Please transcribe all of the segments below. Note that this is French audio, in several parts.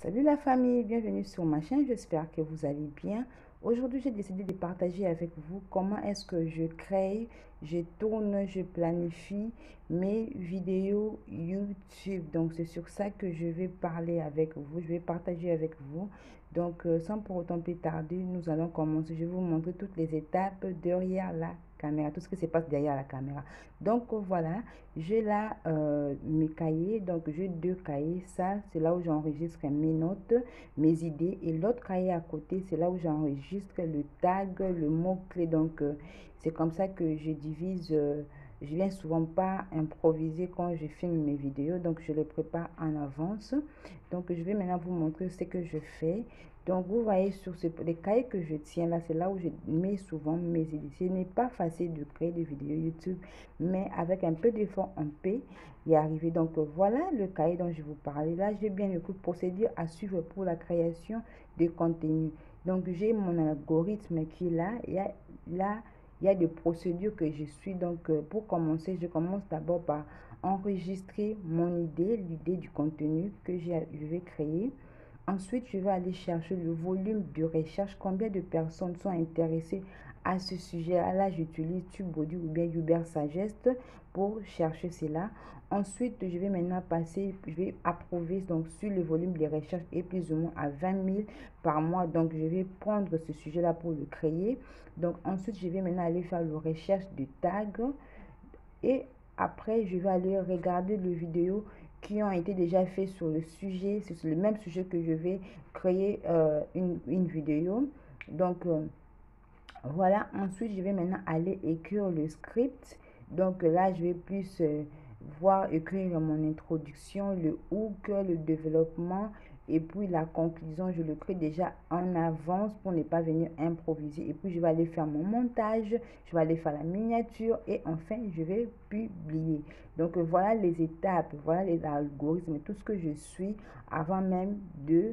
Salut la famille, bienvenue sur ma chaîne, j'espère que vous allez bien. Aujourd'hui, j'ai décidé de partager avec vous comment est-ce que je crée, je tourne, je planifie mes vidéos YouTube. Donc, c'est sur ça que je vais parler avec vous, je vais partager avec vous. Donc, sans pour autant plus tarder, nous allons commencer. Je vais vous montrer toutes les étapes derrière la caméra, tout ce qui se passe derrière la caméra. Donc, voilà, j'ai là mes cahiers, donc j'ai deux cahiers. Ça, c'est là où j'enregistre mes notes, mes idées. Et l'autre cahier à côté, c'est là où j'enregistre le tag, le mot-clé. Donc, c'est comme ça que je divise. Je viens souvent pas improviser quand je filme mes vidéos, donc je les prépare en avance. Donc, je vais maintenant vous montrer ce que je fais. Donc, vous voyez sur les cahiers que je tiens là, c'est là où je mets souvent mes idées. Ce n'est pas facile de créer des vidéos YouTube, mais avec un peu d'effort, on peut y arriver. Donc, voilà le cahier dont je vous parlais. Là, j'ai bien le coup de procédure à suivre pour la création de contenu. Donc, j'ai mon algorithme qui est là. Il y a des procédures que je suis. Donc, pour commencer, je commence d'abord par enregistrer mon idée, l'idée du contenu que je vais créer. Ensuite, je vais aller chercher le volume de recherche, combien de personnes sont intéressées à ce sujet-là. Là, j'utilise TubeBuddy ou bien Uber Suggest pour chercher cela. Ensuite, je vais maintenant passer, je vais approuver donc sur le volume des recherches est plus ou moins à 20 000 par mois. Donc, je vais prendre ce sujet-là pour le créer. Donc, ensuite, je vais maintenant aller faire la recherche de tags et après, je vais aller regarder les vidéos qui ont été déjà faites sur le sujet. C'est sur le même sujet que je vais créer une vidéo. Donc, voilà. Ensuite, je vais maintenant aller écrire le script. Donc, là, je vais plus voir écrire mon introduction, le hook, le développement. Et puis la conclusion, je le crée déjà en avance pour ne pas venir improviser. Et puis je vais aller faire mon montage, je vais aller faire la miniature et enfin je vais publier. Donc voilà les étapes, voilà les algorithmes, tout ce que je suis avant même de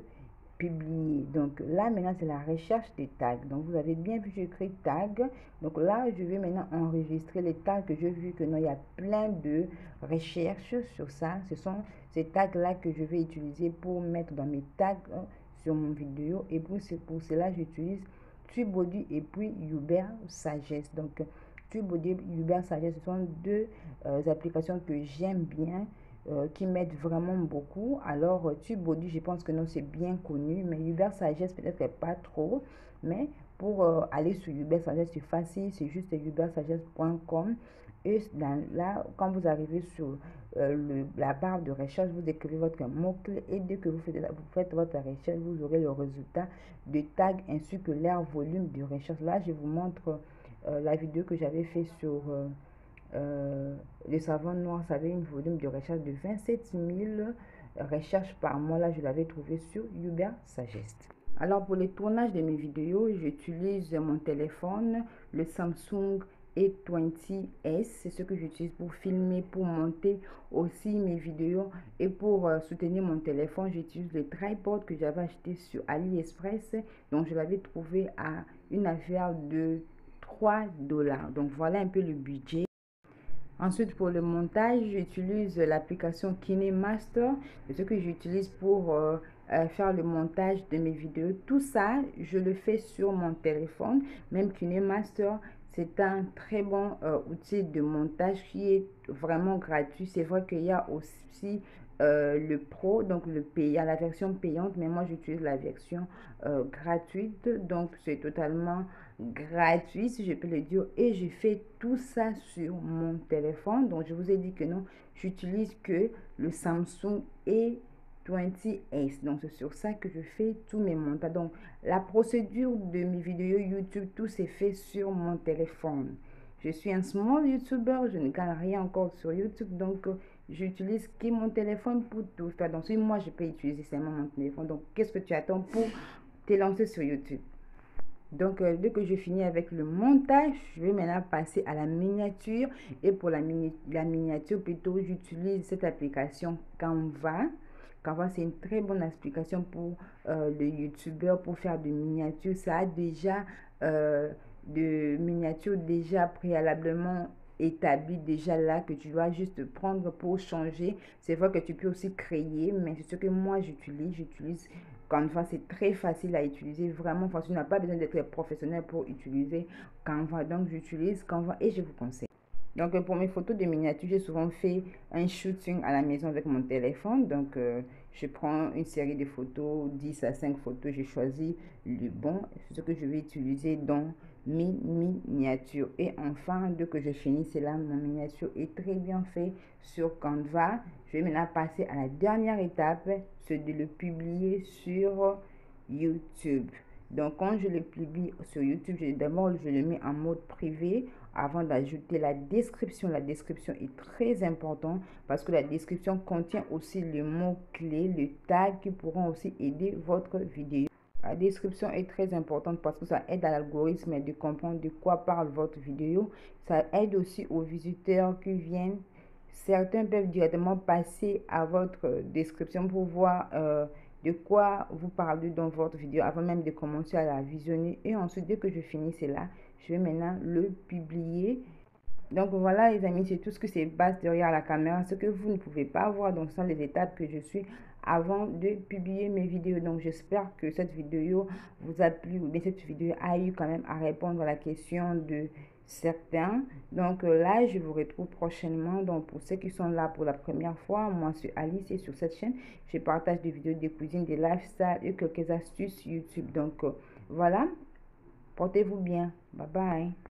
publier. Donc là maintenant c'est la recherche des tags. Donc vous avez bien vu, j'écris tag. Donc là je vais maintenant enregistrer les tags que j'ai vu que non, il y a plein de recherches sur ça. Ce sont ces tags là que je vais utiliser pour mettre dans mes tags sur mon vidéo. Et puis c'est pour cela j'utilise TubeBuddy et puis Uber Suggest. Donc TubeBuddy et Uber Suggest, ce sont deux applications que j'aime bien, qui m'aident vraiment beaucoup. Alors, TubeBuddy, je pense que non, c'est bien connu, mais Uber Suggest peut-être pas trop. Mais pour aller sur Uber Suggest, c'est facile, c'est juste ubersuggest.com. Et là, quand vous arrivez sur la barre de recherche, vous écrivez votre mot-clé et dès que vous faites votre recherche, vous aurez le résultat de tag ainsi que leur volume de recherche. Là, je vous montre la vidéo que j'avais fait sur le savon noir. Ça avait une volume de recherche de 27 000 recherches par mois. Là, je l'avais trouvé sur Uber Suggest. Alors, pour les tournages de mes vidéos, j'utilise mon téléphone, le Samsung A20s. C'est ce que j'utilise pour filmer, pour monter aussi mes vidéos. Et pour soutenir mon téléphone, j'utilise le tripod que j'avais acheté sur AliExpress. Donc, je l'avais trouvé à une affaire de 3 $. Donc, voilà un peu le budget. Ensuite, pour le montage, j'utilise l'application KineMaster. C'est ce que j'utilise pour faire le montage de mes vidéos. Tout ça, je le fais sur mon téléphone. Même KineMaster, c'est un très bon outil de montage qui est vraiment gratuit. C'est vrai qu'il y a aussi le pro, donc le payant, la version payante, mais moi j'utilise la version gratuite, donc c'est totalement gratuit si je peux le dire, et je fais tout ça sur mon téléphone. Donc je vous ai dit que non, j'utilise que le Samsung A20s, donc c'est sur ça que je fais tous mes montages. Donc la procédure de mes vidéos YouTube, tout s'est fait sur mon téléphone. Je suis un small YouTuber, je ne gagne rien encore sur YouTube, donc j'utilise que mon téléphone pour tout faire. Donc si moi je peux utiliser seulement mon téléphone, donc qu'est-ce que tu attends pour te lancer sur YouTube? Donc, dès que je finis avec le montage, je vais maintenant passer à la miniature. Et pour la miniature, plutôt, j'utilise cette application Canva. Canva, c'est une très bonne application pour le YouTuber pour faire des miniatures. Ça a déjà de miniatures déjà préalablement établi déjà là que tu dois juste prendre pour changer. C'est vrai que tu peux aussi créer, mais c'est ce que moi j'utilise Canva. C'est très facile à utiliser, vraiment facile. Tu n'as pas besoin d'être professionnel pour utiliser Canva. Donc j'utilise Canva et je vous conseille. Donc, pour mes photos de miniature, j'ai souvent fait un shooting à la maison avec mon téléphone. Donc, je prends une série de photos, 10 à 5 photos. J'ai choisi le bon, ce que je vais utiliser dans mes miniatures. Et enfin, dès que je finis cela, mon miniature est très bien fait sur Canva. Je vais maintenant passer à la dernière étape, c'est de le publier sur YouTube. Donc, quand je le publie sur YouTube, d'abord, je le mets en mode privé avant d'ajouter la description. La description est très importante parce que la description contient aussi les mots-clés, les tags qui pourront aussi aider votre vidéo. La description est très importante parce que ça aide à l'algorithme de comprendre de quoi parle votre vidéo. Ça aide aussi aux visiteurs qui viennent. Certains peuvent directement passer à votre description pour voir de quoi vous parlez dans votre vidéo avant même de commencer à la visionner. Et ensuite, dès que je finis cela, je vais maintenant le publier. Donc voilà les amis, c'est tout ce que se passe derrière la caméra. Ce que vous ne pouvez pas voir, donc ce sont les étapes que je suis avant de publier mes vidéos. Donc j'espère que cette vidéo vous a plu, ou bien cette vidéo a eu quand même à répondre à la question de certains. Donc là, je vous retrouve prochainement. Donc pour ceux qui sont là pour la première fois, moi c'est Alice et sur cette chaîne, je partage des vidéos de cuisine, des lifestyle et quelques astuces YouTube. Donc voilà, portez-vous bien. Bye bye.